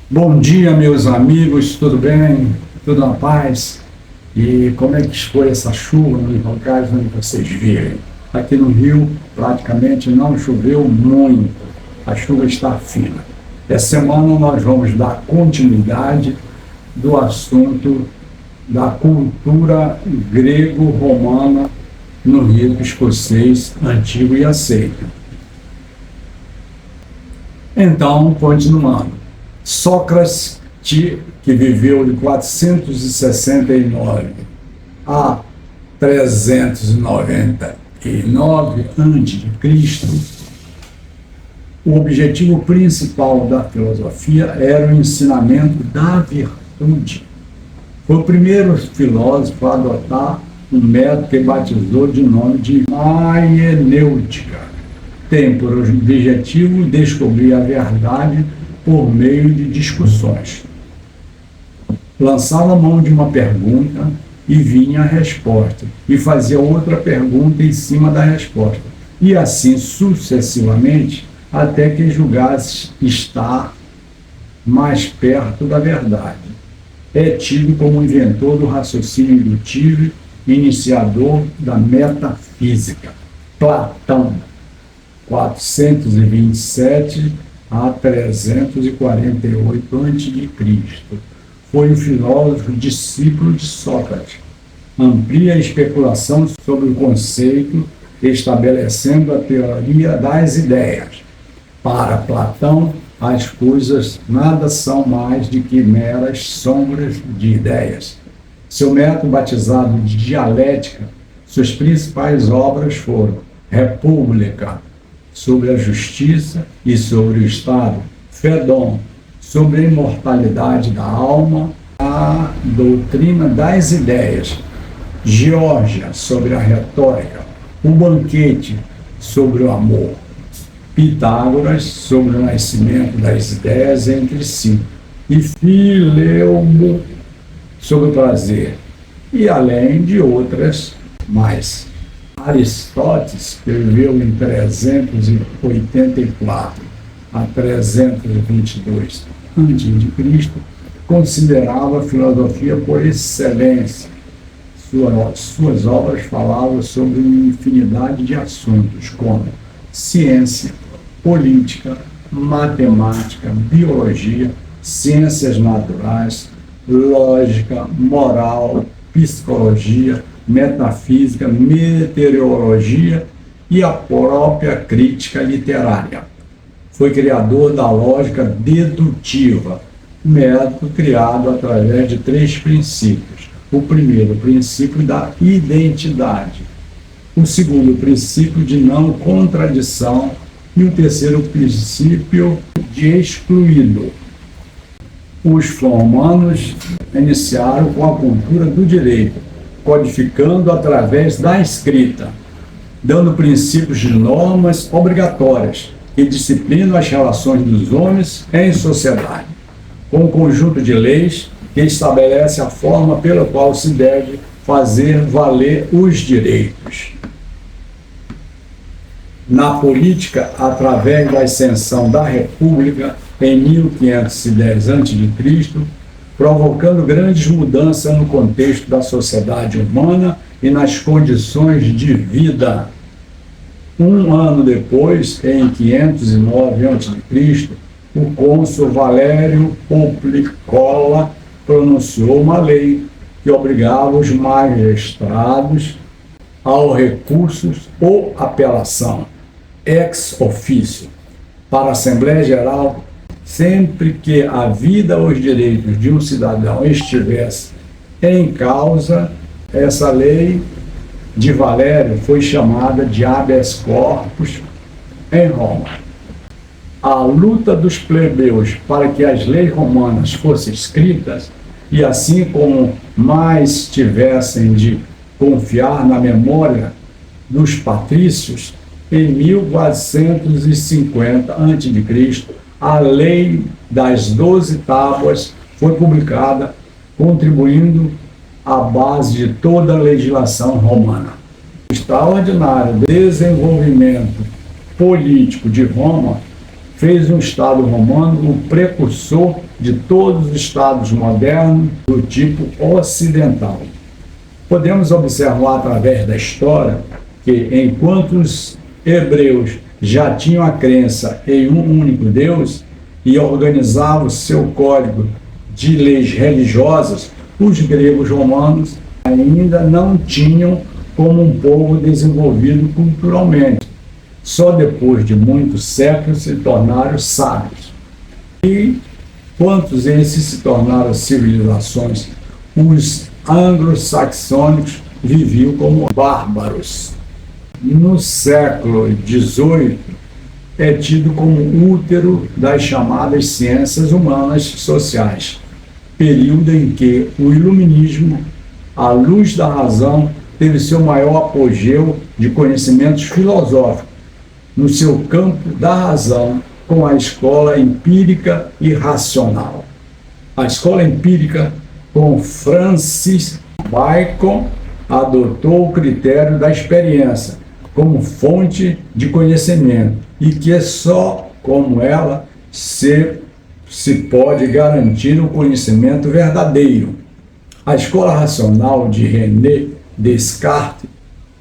Bom dia, meus amigos, tudo bem? Tudo na paz? E como é que foi essa chuva nos locais onde vocês vivem? Aqui no Rio, praticamente não choveu muito, a chuva está fina. Essa semana nós vamos dar continuidade do assunto da cultura grego-romana no rito escocês antigo e aceito. Então, continuando. Sócrates, que viveu de 469 a 399 a.C., o objetivo principal da filosofia era o ensinamento da virtude. Foi o primeiro filósofo a adotar um método que batizou de nome de maienêutica. Tem por objetivo descobrir a verdade por meio de discussões. Lançava a mão de uma pergunta e vinha a resposta, e fazia outra pergunta em cima da resposta, e assim sucessivamente, até que julgasse estar mais perto da verdade. É tido como inventor do raciocínio indutivo e iniciador da metafísica. Platão, 427 a 348 a.C. Foi um filósofo discípulo de Sócrates. Amplia a especulação sobre o conceito, estabelecendo a teoria das ideias. Para Platão, as coisas nada são mais do que meras sombras de ideias. Seu método, batizado de dialética, suas principais obras foram República, sobre a justiça e sobre o Estado, Fédon, sobre a imortalidade da alma, a doutrina das ideias, Geórgia, sobre a retórica, o banquete, sobre o amor, Pitágoras, sobre o nascimento das ideias entre si, e Fileumo, sobre o prazer, e além de outras mais. Aristóteles, que viveu em 384 a 322 a.C., considerava a filosofia por excelência. Suas obras falavam sobre uma infinidade de assuntos, como ciência, política, matemática, biologia, ciências naturais, lógica, moral, psicologia, metafísica, meteorologia e a própria crítica literária. Foi criador da lógica dedutiva, método criado através de 3 princípios. O primeiro, o princípio da identidade. O segundo, o princípio de não contradição. E o terceiro, o princípio de excluído. Os romanos iniciaram com a cultura do direito, codificando através da escrita, dando princípios de normas obrigatórias que disciplinam as relações dos homens em sociedade, com um conjunto de leis que estabelece a forma pela qual se deve fazer valer os direitos. Na política, através da ascensão da República em 1510 a.C., provocando grandes mudanças no contexto da sociedade humana e nas condições de vida. Um ano depois, em 509 a.C., o cônsul Valério Poplicola pronunciou uma lei que obrigava os magistrados ao recurso ou apelação, ex officio, para a Assembleia Geral, sempre que a vida ou os direitos de um cidadão estivesse em causa. Essa lei de Valério foi chamada de habeas corpus em Roma. A luta dos plebeus para que as leis romanas fossem escritas, e assim como mais tivessem de confiar na memória dos patrícios, em 1450 a.C., a Lei das 12 Tábuas foi publicada, contribuindo à base de toda a legislação romana. O extraordinário desenvolvimento político de Roma fez um Estado romano o precursor de todos os Estados modernos do tipo ocidental. Podemos observar através da história que, enquanto os hebreus já tinham a crença em um único Deus e organizavam seu código de leis religiosas, os gregos romanos ainda não tinham como um povo desenvolvido culturalmente. Só depois de muitos séculos se tornaram sábios. E quantos esses se tornaram civilizações? Os anglo-saxônicos viviam como bárbaros. No século XVIII, é tido como útero das chamadas ciências humanas sociais, período em que o iluminismo, a luz da razão, teve seu maior apogeu de conhecimentos filosóficos, no seu campo da razão, com a escola empírica e racional. A escola empírica, com Francis Bacon, adotou o critério da experiência como fonte de conhecimento e que só como ela se pode garantir o conhecimento verdadeiro. A escola racional de René Descartes,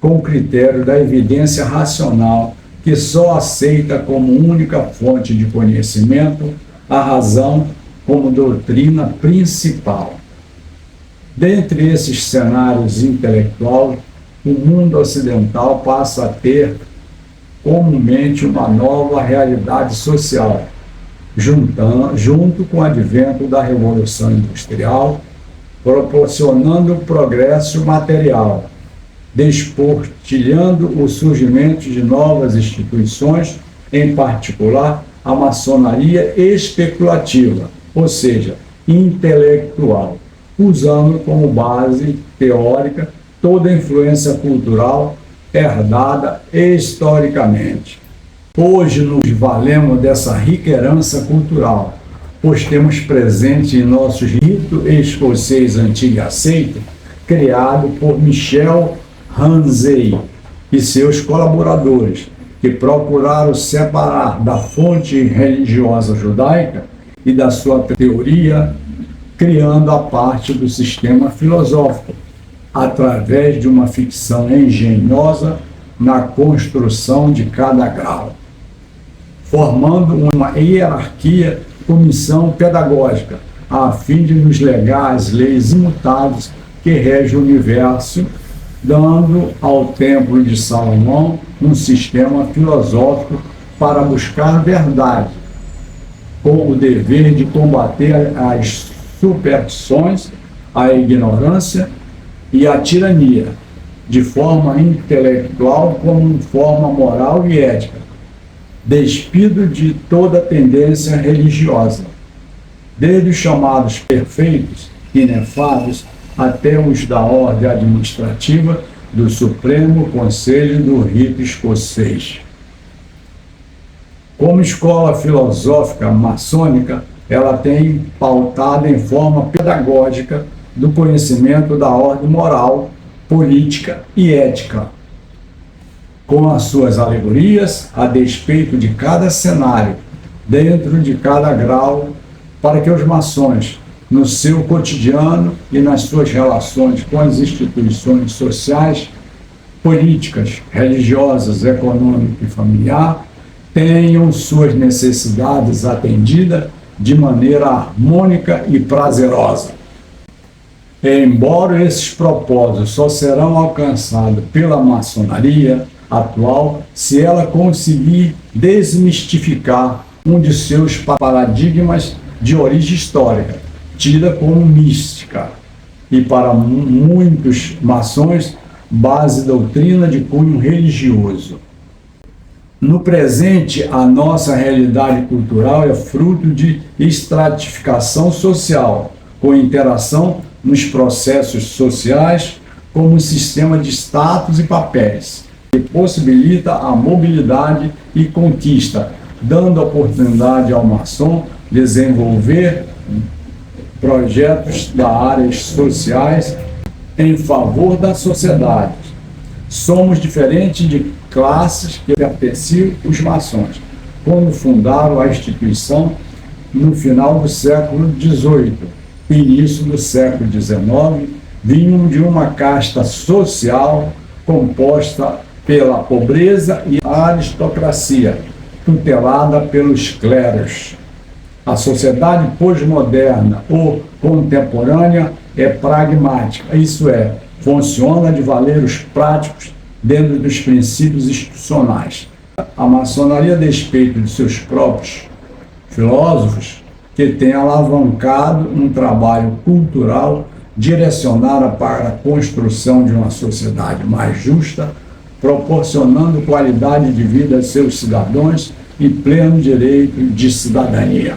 com o critério da evidência racional, que só aceita como única fonte de conhecimento a razão como doutrina principal. Dentre esses cenários intelectuais, o mundo ocidental passa a ter comumente uma nova realidade social, junto com o advento da Revolução Industrial, proporcionando o progresso material, descortilhando o surgimento de novas instituições, em particular a maçonaria especulativa, ou seja, intelectual, usando como base teórica toda a influência cultural herdada historicamente. Hoje nos valemos dessa rica herança cultural, pois temos presente em nossos rito escocês antigo e aceito, criado por Michel Ramsay e seus colaboradores, que procuraram separar da fonte religiosa judaica e da sua teoria, criando a parte do sistema filosófico, através de uma ficção engenhosa na construção de cada grau, formando uma hierarquia com missão pedagógica, a fim de nos legar as leis imutáveis que regem o universo, dando ao Templo de Salomão um sistema filosófico para buscar verdade, com o dever de combater as superstições, a ignorância e a tirania, de forma intelectual como forma moral e ética, despido de toda tendência religiosa, desde os chamados perfeitos, inefáveis, até os da ordem administrativa do Supremo Conselho do Rito Escocês. Como escola filosófica maçônica, ela tem pautado em forma pedagógica do conhecimento da ordem moral, política e ética, com as suas alegorias a despeito de cada cenário, dentro de cada grau, para que os maçons, no seu cotidiano e nas suas relações com as instituições sociais, políticas, religiosas, econômicas e familiar, tenham suas necessidades atendidas de maneira harmônica e prazerosa. Embora esses propósitos só serão alcançados pela maçonaria atual se ela conseguir desmistificar um de seus paradigmas de origem histórica, tida como mística, e para muitos maçons, base doutrina de cunho religioso. No presente, a nossa realidade cultural é fruto de estratificação social, com interação nos processos sociais como um sistema de status e papéis, que possibilita a mobilidade e conquista, dando oportunidade ao maçom desenvolver projetos da áreas sociais em favor da sociedade. Somos diferentes de classes que pertenciam os maçons. quando fundaram a instituição no final do século XVIII, início do século XIX, vinham de uma casta social composta pela pobreza e a aristocracia, tutelada pelos clérigos. A sociedade pós-moderna ou contemporânea é pragmática, isso é, funciona de valeiros práticos dentro dos princípios institucionais. A maçonaria, a despeito de seus próprios filósofos, que tem alavancado um trabalho cultural direcionado para a construção de uma sociedade mais justa, proporcionando qualidade de vida a seus cidadãos e pleno direito de cidadania.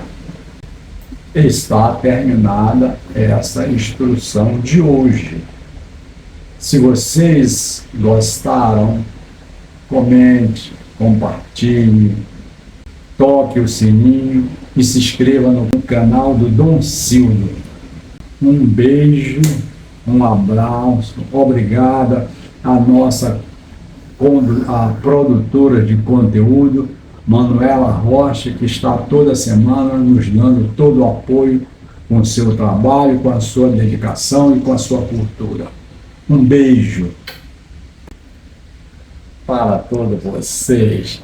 Está terminada essa instrução de hoje. Se vocês gostaram, comente, compartilhe, toque o sininho e se inscreva no canal do Dom Silvio. Um beijo, um abraço, obrigada à nossa a produtora de conteúdo, Manuela Rocha, que está toda semana nos dando todo o apoio com o seu trabalho, com a sua dedicação e com a sua cultura. Um beijo para todos vocês.